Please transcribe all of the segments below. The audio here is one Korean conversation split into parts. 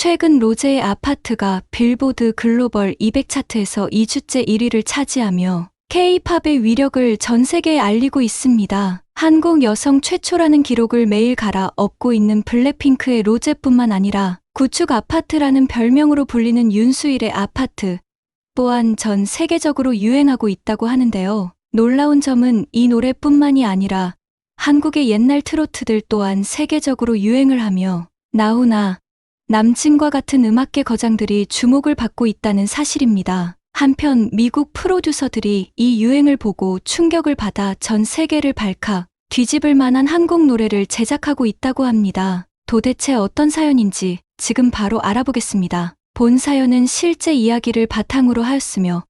최근 로제의 아파트가 빌보드 글로벌 200 차트에서 2주째 1위를 차지하며 K-팝의 위력을 전 세계에 알리고 있습니다. 한국 여성 최초라는 기록을 매일 갈아엎고 있는 블랙핑크의 로제뿐만 아니라 구축 아파트라는 별명으로 불리는 윤수일의 아파트 또한 전 세계적으로 유행하고 있다고 하는데요. 놀라운 점은 이 노래뿐만이 아니라 한국의 옛날 트로트들 또한 세계적으로 유행을 하며 나훈아, 남진과 같은 음악계 거장들이 주목을 받고 있다는 사실입니다. 한편 미국 프로듀서들이 이 유행을 보고 충격을 받아 전 세계를 발칵 뒤집을 만한 한국 노래를 제작하고 있다고 합니다. 도대체 어떤 사연인지 지금 바로 알아보겠습니다. 본 사연은 실제 이야기를 바탕으로 하였으며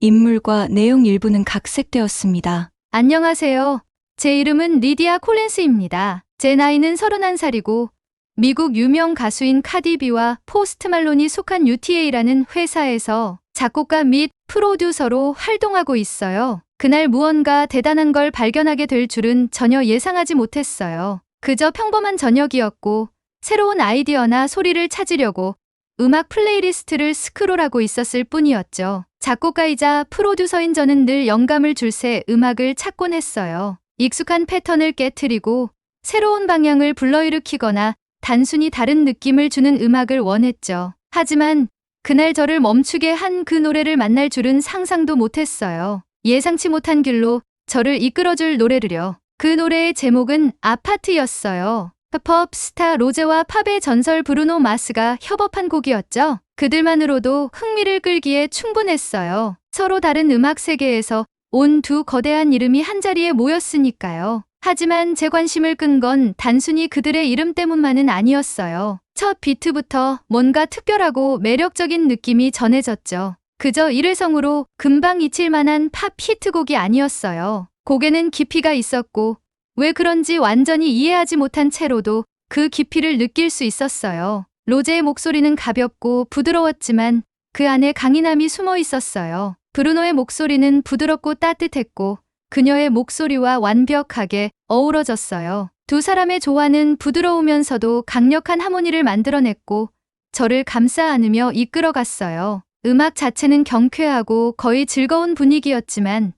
인물과 내용 일부는 각색되었습니다. 안녕하세요. 제 이름은 리디아 콜린스입니다. 제 나이는 31살이고 미국 유명 가수인 카디비와 포스트 말론이 속한 UTA라는 회사에서 작곡가 및 프로듀서로 활동하고 있어요. 그날 무언가 대단한 걸 발견하게 될 줄은 전혀 예상하지 못했어요. 그저 평범한 저녁이었고 새로운 아이디어나 소리를 찾으려고 음악 플레이리스트를 스크롤하고 있었을 뿐이었죠. 작곡가이자 프로듀서인 저는 늘 영감을 줄 새 음악을 찾곤 했어요. 익숙한 패턴을 깨트리고 새로운 방향을 불러일으키거나 단순히 다른 느낌을 주는 음악을 원했죠. 하지만 그날 저를 멈추게 한 그 노래를 만날 줄은 상상도 못했어요. 예상치 못한 길로 저를 이끌어줄 노래를요. 그 노래의 제목은 아파트였어요. 팝 스타 로제와 팝의 전설 브루노 마스가 협업한 곡이었죠. 그들만으로도 흥미를 끌기에 충분했어요. 서로 다른 음악 세계에서 온 두 거대한 이름이 한자리에 모였으니까요. 하지만 제 관심을 끈 건 단순히 그들의 이름 때문만은 아니었어요. 첫 비트부터 뭔가 특별하고 매력적인 느낌이 전해졌죠. 그저 일회성으로 금방 잊힐 만한 팝 히트곡이 아니었어요. 곡에는 깊이가 있었고 왜 그런지 완전히 이해하지 못한 채로도 그 깊이를 느낄 수 있었어요. 로제의 목소리는 가볍고 부드러웠지만 그 안에 강인함이 숨어 있었어요. 브루노의 목소리는 부드럽고 따뜻했고 그녀의 목소리와 완벽하게 어우러졌어요. 두 사람의 조화는 부드러우면서도 강력한 하모니를 만들어냈고 저를 감싸 안으며 이끌어갔어요. 음악 자체는 경쾌하고 거의 즐거운 분위기였지만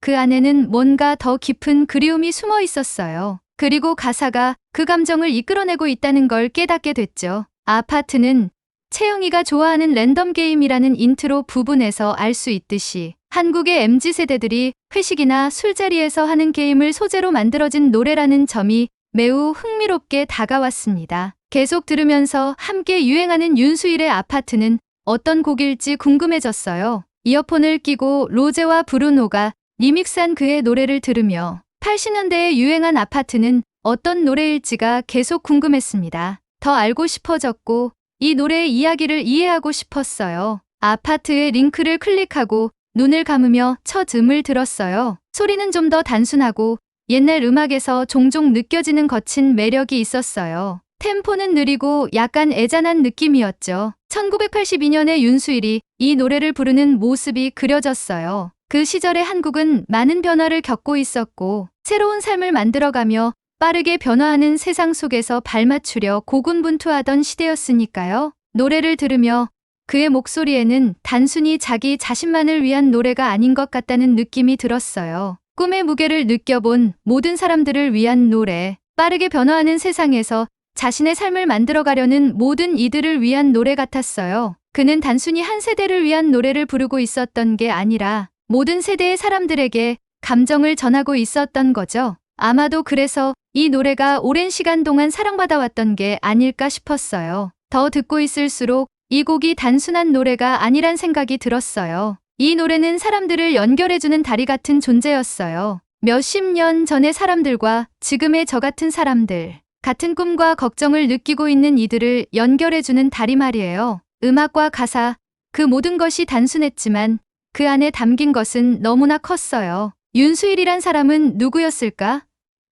그 안에는 뭔가 더 깊은 그리움이 숨어 있었어요. 그리고 가사가 그 감정을 이끌어내고 있다는 걸 깨닫게 됐죠. 아파트는 채영이가 좋아하는 랜덤 게임이라는 인트로 부분에서 알 수 있듯이 한국의 MZ세대들이 회식이나 술자리에서 하는 게임을 소재로 만들어진 노래라는 점이 매우 흥미롭게 다가왔습니다. 계속 들으면서 함께 유행하는 윤수일의 아파트는 어떤 곡일지 궁금해졌어요. 이어폰을 끼고 로제와 브루노가 리믹스한 그의 노래를 들으며 80년대에 유행한 아파트는 어떤 노래일지가 계속 궁금했습니다. 더 알고 싶어졌고 이 노래의 이야기를 이해하고 싶었어요. 아파트의 링크를 클릭하고 눈을 감으며 첫 음을 들었어요. 소리는 좀 더 단순하고 옛날 음악에서 종종 느껴지는 거친 매력이 있었어요. 템포는 느리고 약간 애잔한 느낌이었죠. 1982년에 윤수일이 이 노래를 부르는 모습이 그려졌어요. 그 시절의 한국은 많은 변화를 겪고 있었고 새로운 삶을 만들어가며 빠르게 변화하는 세상 속에서 발맞추려 고군분투하던 시대였으니까요. 노래를 들으며 그의 목소리에는 단순히 자기 자신만을 위한 노래가 아닌 것 같다는 느낌이 들었어요. 꿈의 무게를 느껴본 모든 사람들을 위한 노래, 빠르게 변화하는 세상에서 자신의 삶을 만들어가려는 모든 이들을 위한 노래 같았어요. 그는 단순히 한 세대를 위한 노래를 부르고 있었던 게 아니라 모든 세대의 사람들에게 감정을 전하고 있었던 거죠. 아마도 그래서 이 노래가 오랜 시간 동안 사랑받아왔던 게 아닐까 싶었어요. 더 듣고 있을수록 이 곡이 단순한 노래가 아니란 생각이 들었어요. 이 노래는 사람들을 연결해주는 다리 같은 존재였어요. 몇십 년 전의 사람들과 지금의 저 같은 사람들, 같은 꿈과 걱정을 느끼고 있는 이들을 연결해주는 다리 말이에요. 음악과 가사, 그 모든 것이 단순했지만 그 안에 담긴 것은 너무나 컸어요. 윤수일이란 사람은 누구였을까?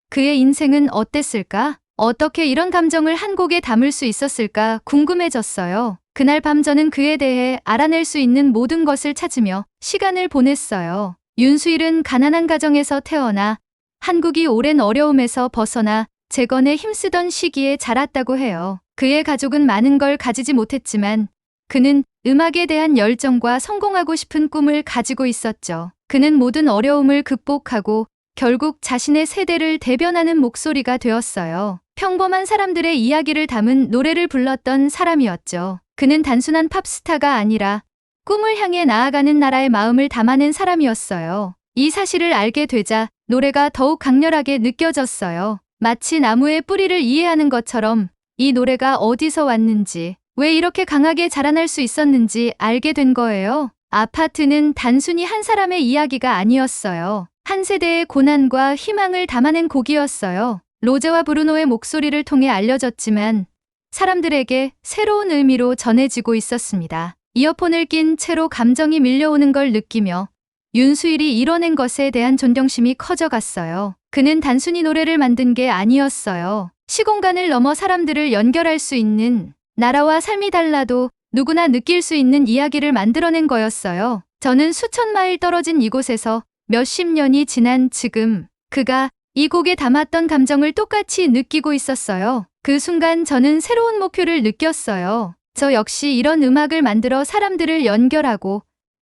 그의 인생은 어땠을까? 어떻게 이런 감정을 한 곡에 담을 수 있었을까 궁금해졌어요. 그날 밤 저는 그에 대해 알아낼 수 있는 모든 것을 찾으며 시간을 보냈어요. 윤수일은 가난한 가정에서 태어나 한국이 오랜 어려움에서 벗어나 재건에 힘쓰던 시기에 자랐다고 해요. 그의 가족은 많은 걸 가지지 못했지만 그는 음악에 대한 열정과 성공하고 싶은 꿈을 가지고 있었죠. 그는 모든 어려움을 극복하고 결국 자신의 세대를 대변하는 목소리가 되었어요. 평범한 사람들의 이야기를 담은 노래를 불렀던 사람이었죠. 그는 단순한 팝스타가 아니라 꿈을 향해 나아가는 나라의 마음을 담아낸 사람이었어요. 이 사실을 알게 되자 노래가 더욱 강렬하게 느껴졌어요. 마치 나무의 뿌리를 이해하는 것처럼 이 노래가 어디서 왔는지, 왜 이렇게 강하게 자라날 수 있었는지 알게 된 거예요. 아파트는 단순히 한 사람의 이야기가 아니었어요. 한 세대의 고난과 희망을 담아낸 곡이었어요. 로제와 브루노의 목소리를 통해 알려졌지만 사람들에게 새로운 의미로 전해지고 있었습니다. 이어폰을 낀 채로 감정이 밀려오는 걸 느끼며 윤수일이 이뤄낸 것에 대한 존경심이 커져갔어요. 그는 단순히 노래를 만든 게 아니었어요. 시공간을 넘어 사람들을 연결할 수 있는, 나라와 삶이 달라도 누구나 느낄 수 있는 이야기를 만들어낸 거였어요. 저는 수천 마일 떨어진 이곳에서 몇십 년이 지난 지금 그가 이 곡에 담았던 감정을 똑같이 느끼고 있었어요. 그 순간 저는 새로운 목표를 느꼈어요. 저 역시 이런 음악을 만들어 사람들을 연결하고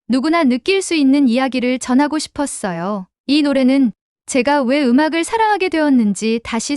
누구나 느낄 수 있는 이야기를 전하고 싶었어요. 이 노래는 제가 왜 음악을 사랑하게 되었는지 다시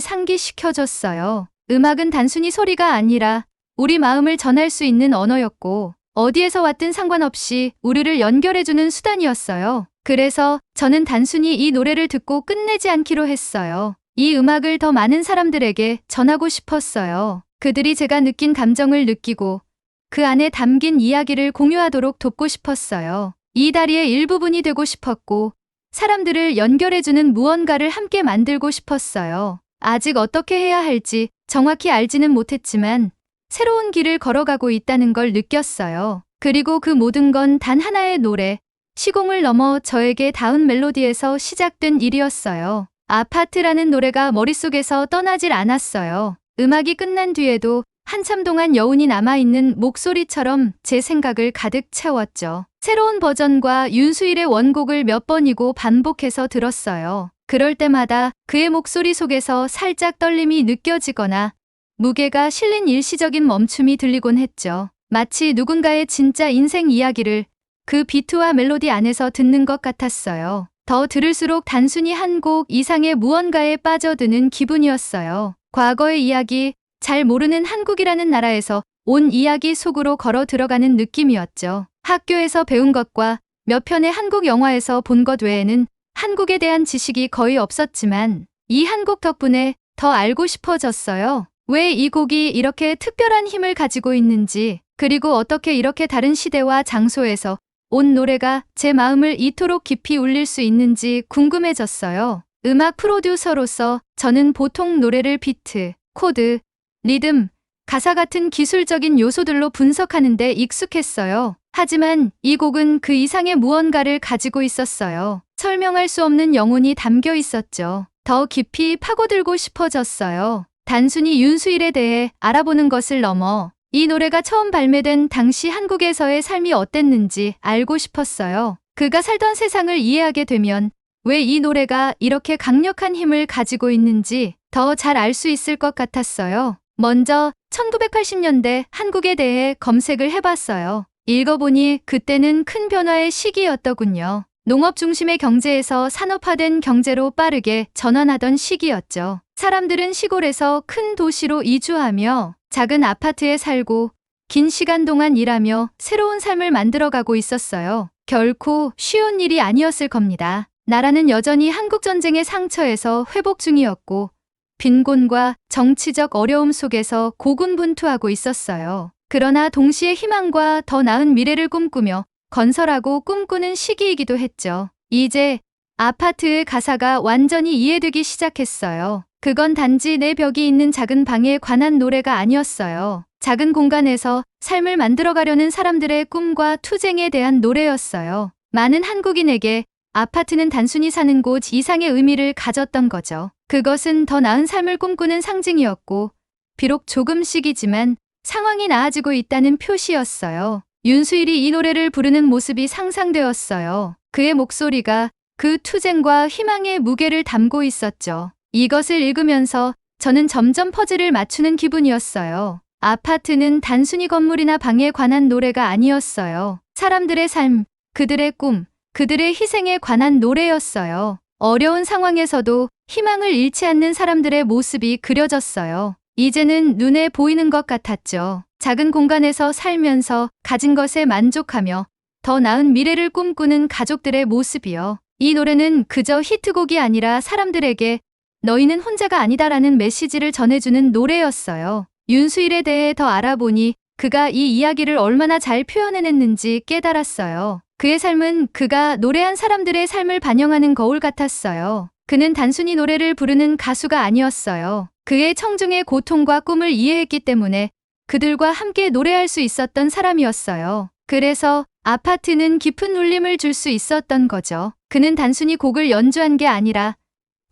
상기시켜줬어요. 음악은 단순히 소리가 아니라 우리 마음을 전할 수 있는 언어였고 어디에서 왔든 상관없이 우리를 연결해주는 수단이었어요. 그래서 저는 단순히 이 노래를 듣고 끝내지 않기로 했어요. 이 음악을 더 많은 사람들에게 전하고 싶었어요. 그들이 제가 느낀 감정을 느끼고 그 안에 담긴 이야기를 공유하도록 돕고 싶었어요. 이 다리의 일부분이 되고 싶었고 사람들을 연결해주는 무언가를 함께 만들고 싶었어요. 아직 어떻게 해야 할지 정확히 알지는 못했지만 새로운 길을 걸어가고 있다는 걸 느꼈어요. 그리고 그 모든 건 단 하나의 노래, 시공을 넘어 저에게 닿은 멜로디에서 시작된 일이었어요. 아파트라는 노래가 머릿속에서 떠나질 않았어요. 음악이 끝난 뒤에도 한참 동안 여운이 남아있는 목소리처럼 제 생각을 가득 채웠죠. 새로운 버전과 윤수일의 원곡을 몇 번이고 반복해서 들었어요. 그럴 때마다 그의 목소리 속에서 살짝 떨림이 느껴지거나 무게가 실린 일시적인 멈춤이 들리곤 했죠. 마치 누군가의 진짜 인생 이야기를 그 비트와 멜로디 안에서 듣는 것 같았어요. 더 들을수록 단순히 한 곡 이상의 무언가에 빠져드는 기분이었어요. 과거의 이야기, 잘 모르는 한국이라는 나라에서 온 이야기 속으로 걸어 들어가는 느낌이었죠. 학교에서 배운 것과 몇 편의 한국 영화에서 본 것 외에는 한국에 대한 지식이 거의 없었지만 이 한 곡 덕분에 더 알고 싶어졌어요. 왜 이 곡이 이렇게 특별한 힘을 가지고 있는지, 그리고 어떻게 이렇게 다른 시대와 장소에서 온 노래가 제 마음을 이토록 깊이 울릴 수 있는지 궁금해졌어요. 음악 프로듀서로서 저는 보통 노래를 비트, 코드, 리듬, 가사 같은 기술적인 요소들로 분석하는데 익숙했어요. 하지만 이 곡은 그 이상의 무언가를 가지고 있었어요. 설명할 수 없는 영혼이 담겨 있었죠. 더 깊이 파고들고 싶어졌어요. 단순히 윤수일에 대해 알아보는 것을 넘어 이 노래가 처음 발매된 당시 한국에서의 삶이 어땠는지 알고 싶었어요. 그가 살던 세상을 이해하게 되면 왜 이 노래가 이렇게 강력한 힘을 가지고 있는지 더 잘 알 수 있을 것 같았어요. 먼저 1980년대 한국에 대해 검색을 해봤어요. 읽어보니 그때는 큰 변화의 시기였더군요. 농업 중심의 경제에서 산업화된 경제로 빠르게 전환하던 시기였죠. 사람들은 시골에서 큰 도시로 이주하며 작은 아파트에 살고 긴 시간 동안 일하며 새로운 삶을 만들어가고 있었어요. 결코 쉬운 일이 아니었을 겁니다. 나라는 여전히 한국전쟁의 상처에서 회복 중이었고 빈곤과 정치적 어려움 속에서 고군분투하고 있었어요. 그러나 동시에 희망과 더 나은 미래를 꿈꾸며 건설하고 꿈꾸는 시기이기도 했죠. 이제 아파트의 가사가 완전히 이해되기 시작했어요. 그건 단지 내 벽이 있는 작은 방에 관한 노래가 아니었어요. 작은 공간에서 삶을 만들어가려는 사람들의 꿈과 투쟁에 대한 노래였어요. 많은 한국인에게 아파트는 단순히 사는 곳 이상의 의미를 가졌던 거죠. 그것은 더 나은 삶을 꿈꾸는 상징이었고, 비록 조금씩이지만 상황이 나아지고 있다는 표시였어요. 윤수일이 이 노래를 부르는 모습이 상상되었어요. 그의 목소리가 그 투쟁과 희망의 무게를 담고 있었죠. 이것을 읽으면서 저는 점점 퍼즐을 맞추는 기분이었어요. 아파트는 단순히 건물이나 방에 관한 노래가 아니었어요. 사람들의 삶, 그들의 꿈, 그들의 희생에 관한 노래였어요. 어려운 상황에서도 희망을 잃지 않는 사람들의 모습이 그려졌어요. 이제는 눈에 보이는 것 같았죠. 작은 공간에서 살면서 가진 것에 만족하며 더 나은 미래를 꿈꾸는 가족들의 모습이요. 이 노래는 그저 히트곡이 아니라 사람들에게 너희는 혼자가 아니다라는 메시지를 전해주는 노래였어요. 윤수일에 대해 더 알아보니 그가 이 이야기를 얼마나 잘 표현해냈는지 깨달았어요. 그의 삶은 그가 노래한 사람들의 삶을 반영하는 거울 같았어요. 그는 단순히 노래를 부르는 가수가 아니었어요. 그의 청중의 고통과 꿈을 이해했기 때문에 그들과 함께 노래할 수 있었던 사람이었어요. 그래서 아파트는 깊은 울림을 줄 수 있었던 거죠. 그는 단순히 곡을 연주한 게 아니라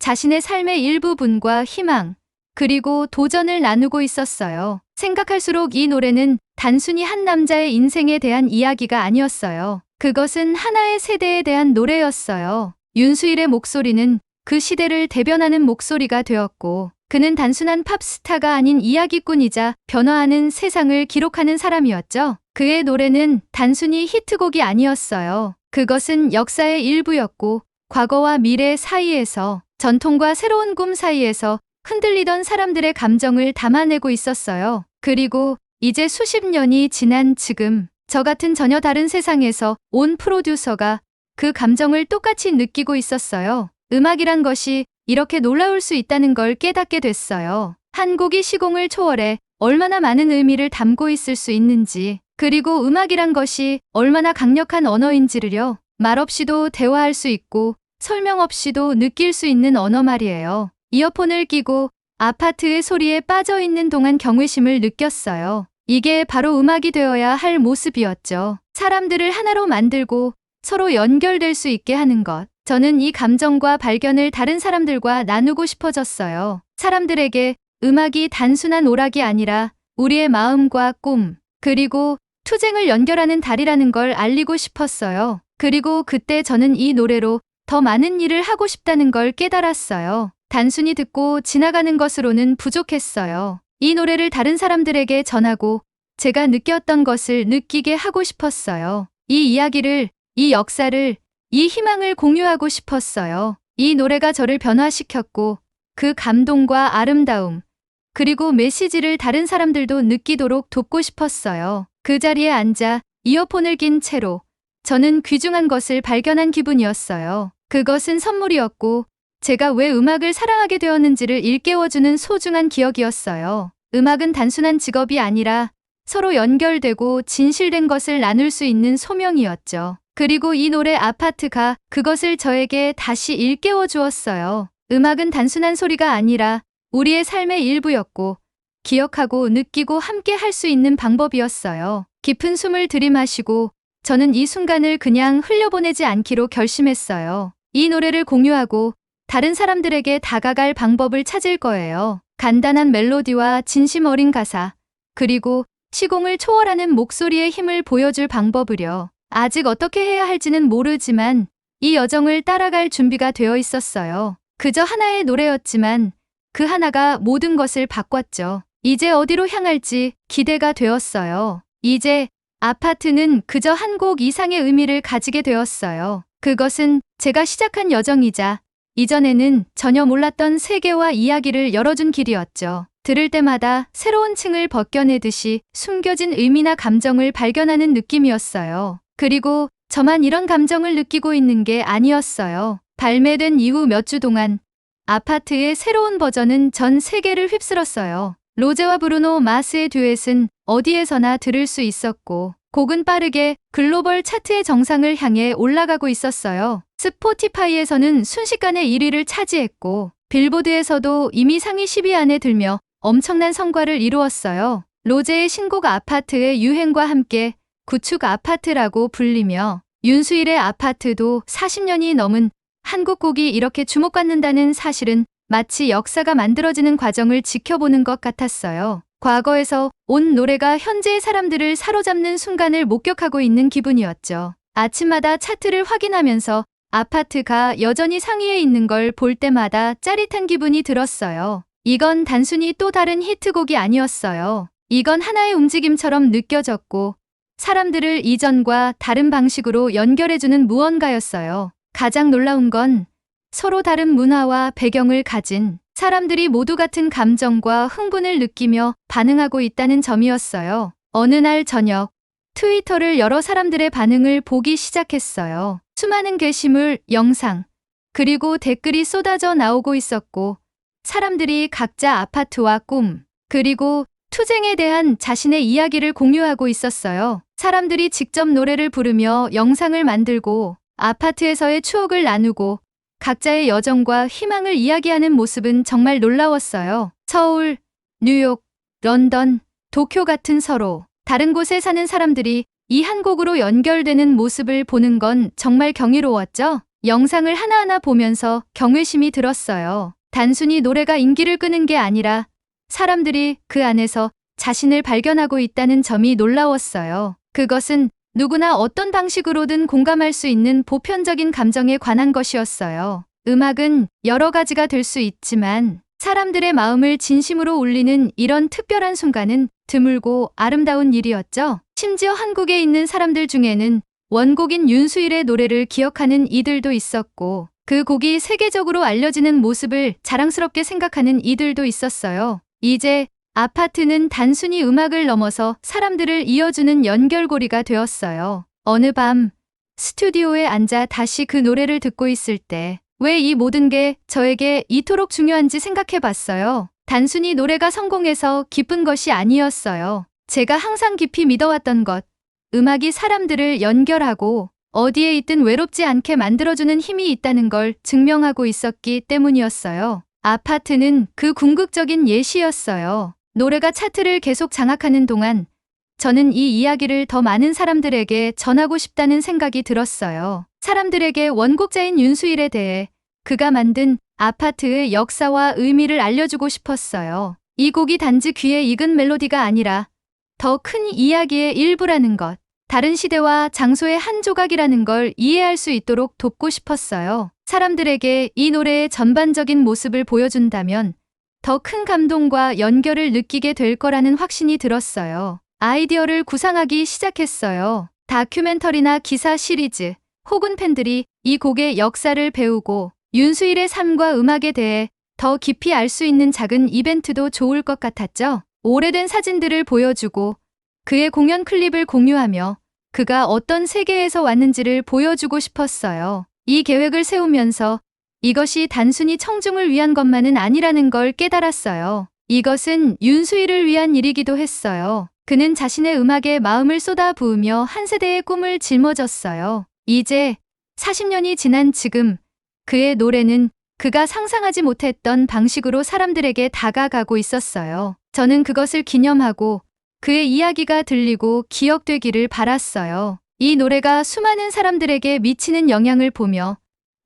자신의 삶의 일부분과 희망, 그리고 도전을 나누고 있었어요. 생각할수록 이 노래는 단순히 한 남자의 인생에 대한 이야기가 아니었어요. 그것은 하나의 세대에 대한 노래였어요. 윤수일의 목소리는 그 시대를 대변하는 목소리가 되었고, 그는 단순한 팝스타가 아닌 이야기꾼이자 변화하는 세상을 기록하는 사람이었죠. 그의 노래는 단순히 히트곡이 아니었어요. 그것은 역사의 일부였고, 과거와 미래 사이에서, 전통과 새로운 꿈 사이에서 흔들리던 사람들의 감정을 담아내고 있었어요. 그리고 이제 수십 년이 지난 지금, 저 같은 전혀 다른 세상에서 온 프로듀서가 그 감정을 똑같이 느끼고 있었어요. 음악이란 것이 이렇게 놀라울 수 있다는 걸 깨닫게 됐어요. 한 곡이 시공을 초월해 얼마나 많은 의미를 담고 있을 수 있는지, 그리고 음악이란 것이 얼마나 강력한 언어인지를요. 말 없이도 대화할 수 있고 설명 없이도 느낄 수 있는 언어 말이에요. 이어폰을 끼고 아파트의 소리에 빠져 있는 동안 경외심을 느꼈어요. 이게 바로 음악이 되어야 할 모습이었죠. 사람들을 하나로 만들고 서로 연결될 수 있게 하는 것. 저는 이 감정과 발견을 다른 사람들과 나누고 싶어졌어요. 사람들에게 음악이 단순한 오락이 아니라 우리의 마음과 꿈, 그리고 투쟁을 연결하는 달이라는 걸 알리고 싶었어요. 그리고 그때 저는 이 노래로 더 많은 일을 하고 싶다는 걸 깨달았어요. 단순히 듣고 지나가는 것으로는 부족했어요. 이 노래를 다른 사람들에게 전하고 제가 느꼈던 것을 느끼게 하고 싶었어요. 이 이야기를, 이 역사를, 이 희망을 공유하고 싶었어요. 이 노래가 저를 변화시켰고 그 감동과 아름다움, 그리고 메시지를 다른 사람들도 느끼도록 돕고 싶었어요. 그 자리에 앉아 이어폰을 낀 채로 저는 귀중한 것을 발견한 기분이었어요. 그것은 선물이었고 제가 왜 음악을 사랑하게 되었는지를 일깨워주는 소중한 기억이었어요. 음악은 단순한 직업이 아니라 서로 연결되고 진실된 것을 나눌 수 있는 소명이었죠. 그리고 이 노래 아파트가 그것을 저에게 다시 일깨워 주었어요. 음악은 단순한 소리가 아니라 우리의 삶의 일부였고 기억하고 느끼고 함께 할 수 있는 방법이었어요. 깊은 숨을 들이마시고 저는 이 순간을 그냥 흘려보내지 않기로 결심했어요. 이 노래를 공유하고 다른 사람들에게 다가갈 방법을 찾을 거예요. 간단한 멜로디와 진심 어린 가사, 그리고 시공을 초월하는 목소리의 힘을 보여줄 방법을요. 아직 어떻게 해야 할지는 모르지만 이 여정을 따라갈 준비가 되어 있었어요. 그저 하나의 노래였지만 그 하나가 모든 것을 바꿨죠. 이제 어디로 향할지 기대가 되었어요. 이제 아파트는 그저 한 곡 이상의 의미를 가지게 되었어요. 그것은 제가 시작한 여정이자 이전에는 전혀 몰랐던 세계와 이야기를 열어준 길이었죠. 들을 때마다 새로운 층을 벗겨내듯이 숨겨진 의미나 감정을 발견하는 느낌이었어요. 그리고 저만 이런 감정을 느끼고 있는 게 아니었어요. 발매된 이후 몇 주 동안 아파트의 새로운 버전은 전 세계를 휩쓸었어요. 로제와 브루노 마스의 듀엣은 어디에서나 들을 수 있었고 곡은 빠르게 글로벌 차트의 정상을 향해 올라가고 있었어요. 스포티파이에서는 순식간에 1위를 차지했고 빌보드에서도 이미 상위 10위 안에 들며 엄청난 성과를 이루었어요. 로제의 신곡 아파트의 유행과 함께 구축 아파트라고 불리며 윤수일의 아파트도 40년이 넘은 한국 곡이 이렇게 주목받는다는 사실은 마치 역사가 만들어지는 과정을 지켜보는 것 같았어요. 과거에서 온 노래가 현재의 사람들을 사로잡는 순간을 목격하고 있는 기분이었죠. 아침마다 차트를 확인하면서 아파트가 여전히 상위에 있는 걸 볼 때마다 짜릿한 기분이 들었어요. 이건 단순히 또 다른 히트곡이 아니었어요. 이건 하나의 움직임처럼 느껴졌고 사람들을 이전과 다른 방식으로 연결해주는 무언가였어요. 가장 놀라운 건 서로 다른 문화와 배경을 가진 사람들이 모두 같은 감정과 흥분을 느끼며 반응하고 있다는 점이었어요. 어느 날 저녁, 트위터를 열어 사람들의 반응을 보기 시작했어요. 수많은 게시물, 영상, 그리고 댓글이 쏟아져 나오고 있었고, 사람들이 각자 아파트와 꿈, 그리고 투쟁에 대한 자신의 이야기를 공유하고 있었어요. 사람들이 직접 노래를 부르며 영상을 만들고, 아파트에서의 추억을 나누고, 각자의 여정과 희망을 이야기하는 모습은 정말 놀라웠어요. 서울, 뉴욕, 런던, 도쿄 같은 서로 다른 곳에 사는 사람들이 이 한 곡으로 연결되는 모습을 보는 건 정말 경이로웠죠. 영상을 하나하나 보면서 경외심이 들었어요. 단순히 노래가 인기를 끄는 게 아니라 사람들이 그 안에서 자신을 발견하고 있다는 점이 놀라웠어요. 그것은 누구나 어떤 방식으로든 공감할 수 있는 보편적인 감정에 관한 것이었어요. 음악은 여러 가지가 될 수 있지만 사람들의 마음을 진심으로 울리는 이런 특별한 순간은 드물고 아름다운 일이었죠. 심지어 한국에 있는 사람들 중에는 원곡인 윤수일의 노래를 기억하는 이들도 있었고 그 곡이 세계적으로 알려지는 모습을 자랑스럽게 생각하는 이들도 있었어요. 이제 아파트는 단순히 음악을 넘어서 사람들을 이어주는 연결고리가 되었어요. 어느 밤 스튜디오에 앉아 다시 그 노래를 듣고 있을 때 왜 이 모든 게 저에게 이토록 중요한지 생각해 봤어요. 단순히 노래가 성공해서 기쁜 것이 아니었어요. 제가 항상 깊이 믿어왔던 것, 음악이 사람들을 연결하고 어디에 있든 외롭지 않게 만들어주는 힘이 있다는 걸 증명하고 있었기 때문이었어요. 아파트는 그 궁극적인 예시였어요. 노래가 차트를 계속 장악하는 동안 저는 이 이야기를 더 많은 사람들에게 전하고 싶다는 생각이 들었어요. 사람들에게 원곡자인 윤수일에 대해 그가 만든 아파트의 역사와 의미를 알려주고 싶었어요. 이 곡이 단지 귀에 익은 멜로디가 아니라 더 큰 이야기의 일부라는 것, 다른 시대와 장소의 한 조각이라는 걸 이해할 수 있도록 돕고 싶었어요. 사람들에게 이 노래의 전반적인 모습을 보여준다면 더 큰 감동과 연결을 느끼게 될 거라는 확신이 들었어요. 아이디어를 구상하기 시작했어요. 다큐멘터리나 기사 시리즈, 혹은 팬들이 이 곡의 역사를 배우고 윤수일의 삶과 음악에 대해 더 깊이 알 수 있는 작은 이벤트도 좋을 것 같았죠. 오래된 사진들을 보여주고 그의 공연 클립을 공유하며 그가 어떤 세계에서 왔는지를 보여주고 싶었어요. 이 계획을 세우면서 이것이 단순히 청중을 위한 것만은 아니라는 걸 깨달았어요. 이것은 윤수일을 위한 일이기도 했어요. 그는 자신의 음악에 마음을 쏟아 부으며 한 세대의 꿈을 짊어졌어요. 이제 40년이 지난 지금 그의 노래는 그가 상상하지 못했던 방식으로 사람들에게 다가가고 있었어요. 저는 그것을 기념하고 그의 이야기가 들리고 기억되기를 바랐어요. 이 노래가 수많은 사람들에게 미치는 영향을 보며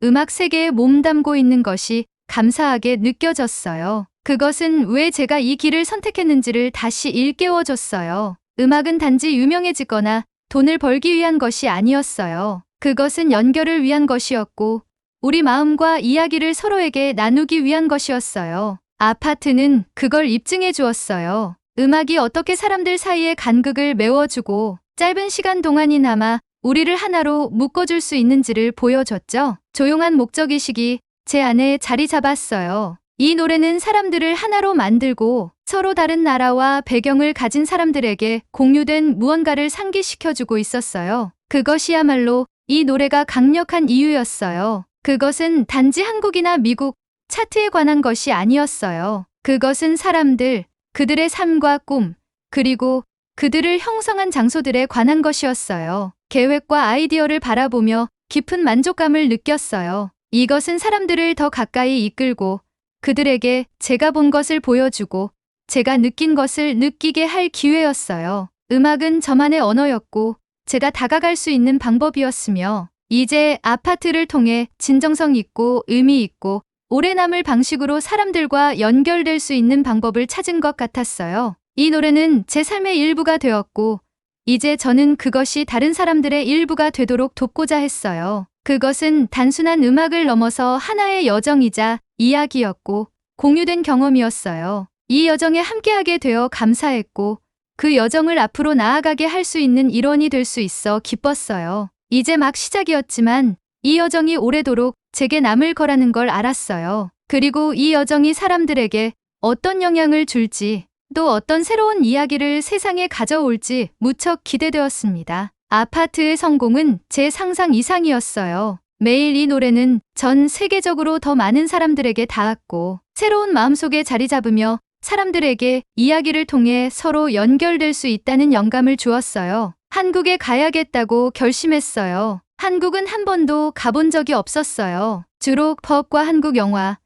음악 세계에 몸담고 있는 것이 감사하게 느껴졌어요. 그것은 왜 제가 이 길을 선택했는지를 다시 일깨워줬어요. 음악은 단지 유명해지거나 돈을 벌기 위한 것이 아니었어요. 그것은 연결을 위한 것이었고 우리 마음과 이야기를 서로에게 나누기 위한 것이었어요. 아파트는 그걸 입증해 주었어요. 음악이 어떻게 사람들 사이의 간극을 메워주고 짧은 시간 동안이나마 우리를 하나로 묶어줄 수 있는지를 보여줬죠. 조용한 목적의식이 제 안에 자리 잡았어요. 이 노래는 사람들을 하나로 만들고 서로 다른 나라와 배경을 가진 사람들에게 공유된 무언가를 상기시켜주고 있었어요. 그것이야말로 이 노래가 강력한 이유였어요. 그것은 단지 한국이나 미국 차트에 관한 것이 아니었어요. 그것은 사람들, 그들의 삶과 꿈, 그리고 그들을 형성한 장소들에 관한 것이었어요. 계획과 아이디어를 바라보며 깊은 만족감을 느꼈어요. 이것은 사람들을 더 가까이 이끌고 그들에게 제가 본 것을 보여주고 제가 느낀 것을 느끼게 할 기회였어요. 음악은 저만의 언어였고 제가 다가갈 수 있는 방법이었으며 이제 아파트를 통해 진정성 있고 의미 있고 오래 남을 방식으로 사람들과 연결될 수 있는 방법을 찾은 것 같았어요. 이 노래는 제 삶의 일부가 되었고 이제 저는 그것이 다른 사람들의 일부가 되도록 돕고자 했어요. 그것은 단순한 음악을 넘어서 하나의 여정이자 이야기였고 공유된 경험이었어요. 이 여정에 함께하게 되어 감사했고 그 여정을 앞으로 나아가게 할 수 있는 일원이 될 수 있어 기뻤어요. 이제 막 시작이었지만 이 여정이 오래도록 제게 남을 거라는 걸 알았어요. 그리고 이 여정이 사람들에게 어떤 영향을 줄지, 또 어떤 새로운 이야기를 세상에 가져올지 무척 기대되었습니다. 아파트의 성공은 제 상상 이상이었어요. 매일 이 노래는 전 세계적으로 더 많은 사람들에게 닿았고, 새로운 마음속에 자리 잡으며 사람들에게 이야기를 통해 서로 연결될 수 있다는 영감을 주었어요. 한국에 가야겠다고 결심했어요. 한국은 한 번도 가본 적이 없었어요. 주로 펍과 한국 영화,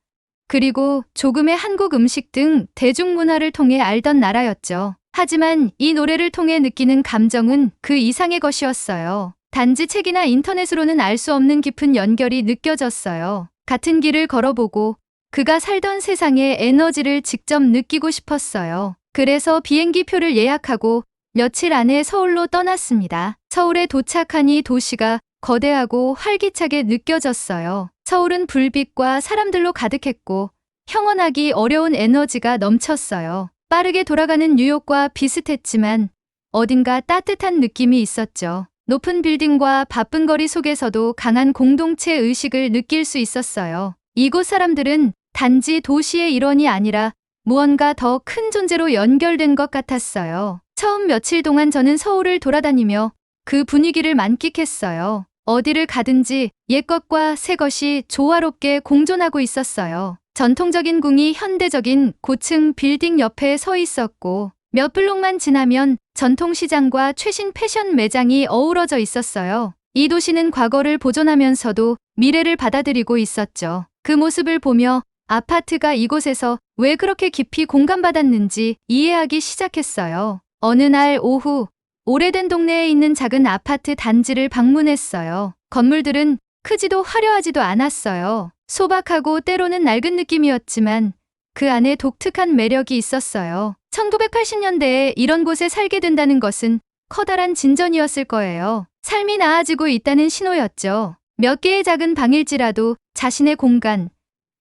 그리고 조금의 한국 음식 등 대중문화를 통해 알던 나라였죠. 하지만 이 노래를 통해 느끼는 감정은 그 이상의 것이었어요. 단지 책이나 인터넷으로는 알 수 없는 깊은 연결이 느껴졌어요. 같은 길을 걸어보고 그가 살던 세상의 에너지를 직접 느끼고 싶었어요. 그래서 비행기 표를 예약하고 며칠 안에 서울로 떠났습니다. 서울에 도착하니 도시가 거대하고 활기차게 느껴졌어요. 서울은 불빛과 사람들로 가득했고 형언하기 어려운 에너지가 넘쳤어요. 빠르게 돌아가는 뉴욕과 비슷했지만 어딘가 따뜻한 느낌이 있었죠. 높은 빌딩과 바쁜 거리 속에서도 강한 공동체 의식을 느낄 수 있었어요. 이곳 사람들은 단지 도시의 일원이 아니라 무언가 더 큰 존재로 연결된 것 같았어요. 처음 며칠 동안 저는 서울을 돌아다니며 그 분위기를 만끽했어요. 어디를 가든지 옛것과 새것이 조화롭게 공존하고 있었어요. 전통적인 궁이 현대적인 고층 빌딩 옆에 서 있었고, 몇 블록만 지나면 전통시장과 최신 패션 매장이 어우러져 있었어요. 이 도시는 과거를 보존하면서도 미래를 받아들이고 있었죠. 그 모습을 보며 아파트가 이곳에서 왜 그렇게 깊이 공감받았는지 이해하기 시작했어요. 어느 날 오후, 오래된 동네에 있는 작은 아파트 단지를 방문했어요. 건물들은 크지도 화려하지도 않았어요. 소박하고 때로는 낡은 느낌이었지만 그 안에 독특한 매력이 있었어요. 1980년대에 이런 곳에 살게 된다는 것은 커다란 진전이었을 거예요. 삶이 나아지고 있다는 신호였죠. 몇 개의 작은 방일지라도 자신의 공간,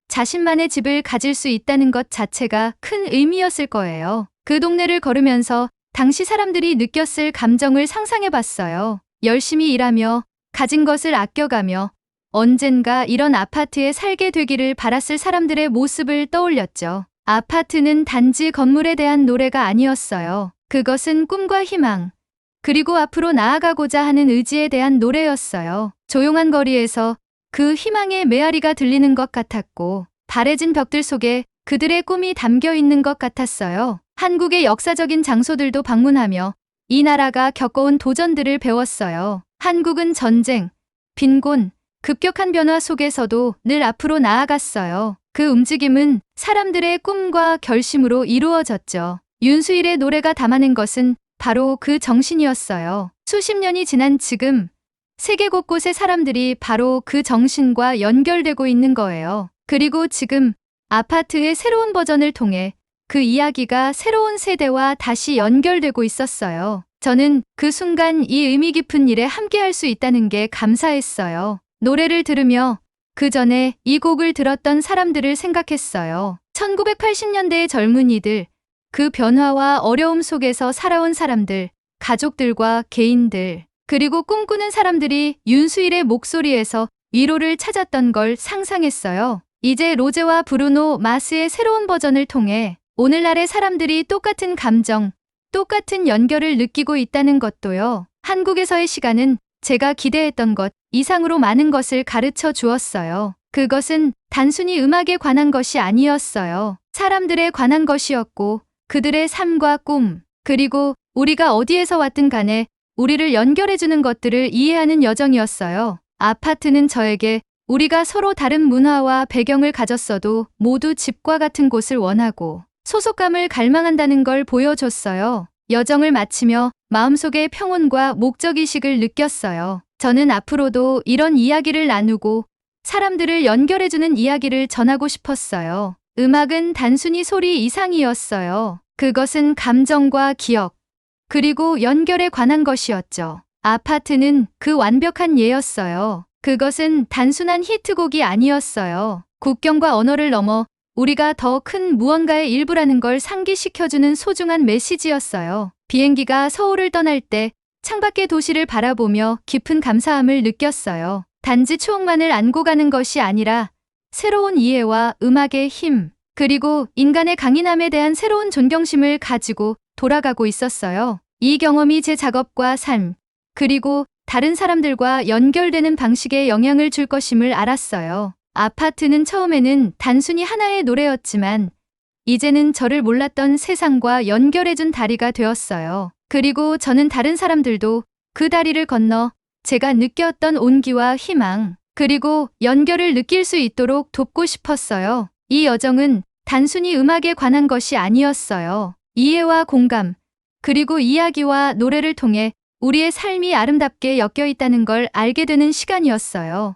자신만의 집을 가질 수 있다는 것 자체가 큰 의미였을 거예요. 그 동네를 걸으면서 당시 사람들이 느꼈을 감정을 상상해봤어요. 열심히 일하며 가진 것을 아껴가며 언젠가 이런 아파트에 살게 되기를 바랐을 사람들의 모습을 떠올렸죠. 아파트는 단지 건물에 대한 노래가 아니었어요. 그것은 꿈과 희망, 그리고 앞으로 나아가고자 하는 의지에 대한 노래였어요. 조용한 거리에서 그 희망의 메아리가 들리는 것 같았고, 바래진 벽들 속에 그들의 꿈이 담겨 있는 것 같았어요. 한국의 역사적인 장소들도 방문하며 이 나라가 겪어온 도전들을 배웠어요. 한국은 전쟁, 빈곤, 급격한 변화 속에서도 늘 앞으로 나아갔어요. 그 움직임은 사람들의 꿈과 결심으로 이루어졌죠. 윤수일의 노래가 담아낸 것은 바로 그 정신이었어요. 수십 년이 지난 지금 세계 곳곳의 사람들이 바로 그 정신과 연결되고 있는 거예요. 그리고 지금 아파트의 새로운 버전을 통해 그 이야기가 새로운 세대와 다시 연결되고 있었어요. 저는 그 순간 이 의미 깊은 일에 함께할 수 있다는 게 감사했어요. 노래를 들으며 그 전에 이 곡을 들었던 사람들을 생각했어요. 1980년대의 젊은이들, 그 변화와 어려움 속에서 살아온 사람들, 가족들과 개인들, 그리고 꿈꾸는 사람들이 윤수일의 목소리에서 위로를 찾았던 걸 상상했어요. 이제 로제와 브루노 마스의 새로운 버전을 통해 오늘날의 사람들이 똑같은 감정, 똑같은 연결을 느끼고 있다는 것도요. 한국에서의 시간은 제가 기대했던 것 이상으로 많은 것을 가르쳐 주었어요. 그것은 단순히 음악에 관한 것이 아니었어요. 사람들에 관한 것이었고, 그들의 삶과 꿈, 그리고 우리가 어디에서 왔든 간에 우리를 연결해주는 것들을 이해하는 여정이었어요. 아파트는 저에게 우리가 서로 다른 문화와 배경을 가졌어도 모두 집과 같은 곳을 원하고 소속감을 갈망한다는 걸 보여줬어요. 여정을 마치며 마음속의 평온과 목적의식을 느꼈어요. 저는 앞으로도 이런 이야기를 나누고 사람들을 연결해주는 이야기를 전하고 싶었어요. 음악은 단순히 소리 이상이었어요. 그것은 감정과 기억, 그리고 연결에 관한 것이었죠. 아파트는 그 완벽한 예였어요. 그것은 단순한 히트곡이 아니었어요. 국경과 언어를 넘어 우리가 더 큰 무언가의 일부라는 걸 상기시켜주는 소중한 메시지였어요. 비행기가 서울을 떠날 때 창밖의 도시를 바라보며 깊은 감사함을 느꼈어요. 단지 추억만을 안고 가는 것이 아니라 새로운 이해와 음악의 힘, 그리고 인간의 강인함에 대한 새로운 존경심을 가지고 돌아가고 있었어요. 이 경험이 제 작업과 삶, 그리고 다른 사람들과 연결되는 방식에 영향을 줄 것임을 알았어요. 아파트는 처음에는 단순히 하나의 노래였지만 이제는 저를 몰랐던 세상과 연결해준 다리가 되었어요. 그리고 저는 다른 사람들도 그 다리를 건너 제가 느꼈던 온기와 희망, 그리고 연결을 느낄 수 있도록 돕고 싶었어요. 이 여정은 단순히 음악에 관한 것이 아니었어요. 이해와 공감, 그리고 이야기와 노래를 통해 우리의 삶이 아름답게 엮여 있다는 걸 알게 되는 시간이었어요.